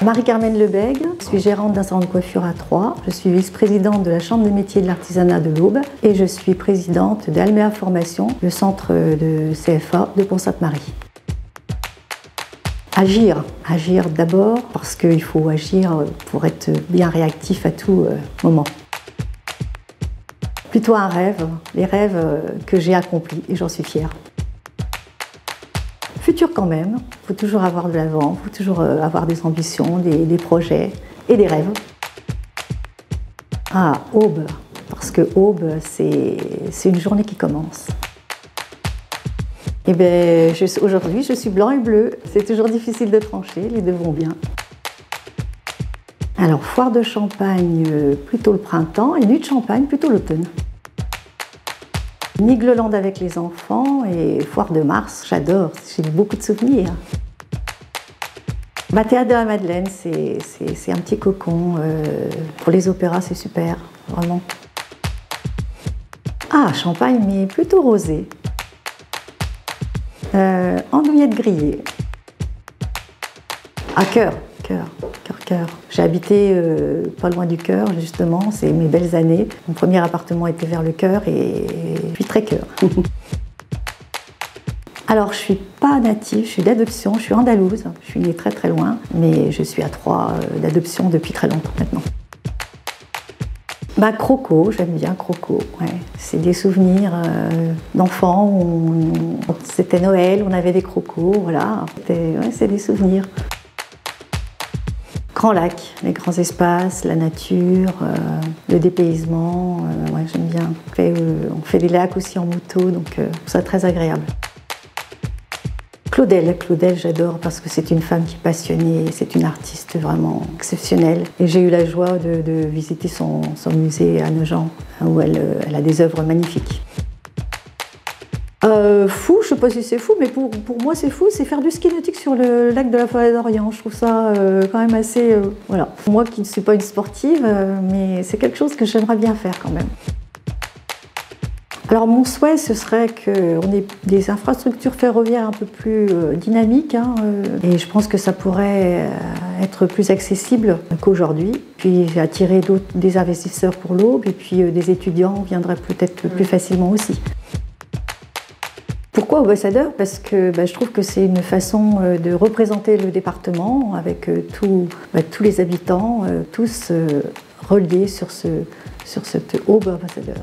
Marie-Carmen Lebègue, je suis gérante d'un salon de coiffure à Troyes. Je suis vice-présidente de la Chambre des métiers de l'artisanat de l'Aube et je suis présidente d'Almea Formation, le centre de CFA de Pont-Sainte-Marie. Agir d'abord parce qu'il faut agir pour être bien réactif à tout moment. Plutôt un rêve, les rêves que j'ai accomplis et j'en suis fière. Futur quand même, il faut toujours avoir de l'avant, il faut toujours avoir des ambitions, des projets et des rêves. Ah, aube, parce que aube, c'est une journée qui commence. Et bien, aujourd'hui, je suis blanc et bleu. C'est toujours difficile de trancher, les deux vont bien. Alors, foire de Champagne, plutôt le printemps, et nuit de Champagne, plutôt l'automne. Nigloland avec les enfants et foire de Mars, j'adore, j'ai beaucoup de souvenirs. Théâtre de la Madeleine, c'est un petit cocon. Pour les opéras, c'est super, vraiment. Ah, Champagne, mais plutôt rosé. Andouillette grillée. Ah, cœur. J'ai habité pas loin du cœur, justement, c'est mes belles années. Mon premier appartement était vers le cœur et je suis très cœur. Alors, je ne suis pas native, je suis d'adoption, je suis andalouse, je suis née très très loin, mais je suis à Troyes d'adoption depuis très longtemps maintenant. Croco, j'aime bien Croco, ouais. C'est des souvenirs d'enfants, c'était Noël, on avait des crocos, voilà, c'est des souvenirs. Grand lac, les grands espaces, la nature, le dépaysement, ouais, j'aime bien. On fait des lacs aussi en moto, donc je trouve ça très agréable. Claudel, j'adore parce que c'est une femme qui est passionnée, c'est une artiste vraiment exceptionnelle. Et j'ai eu la joie de visiter son musée à Nogent, où elle a des œuvres magnifiques. Fou, je ne sais pas si c'est fou, mais pour moi c'est fou, c'est faire du ski nautique sur le lac de la Forêt d'Orient. Je trouve ça quand même assez... voilà. Moi qui ne suis pas une sportive, mais c'est quelque chose que j'aimerais bien faire quand même. Alors mon souhait, ce serait qu'on ait des infrastructures ferroviaires un peu plus dynamiques, et je pense que ça pourrait être plus accessible qu'aujourd'hui. Puis attirer des investisseurs pour l'Aube, et puis des étudiants viendraient peut-être plus facilement aussi. Pourquoi ambassadeur? Parce que je trouve que c'est une façon de représenter le département avec tous les habitants, tous reliés sur cette Aube ambassadeur.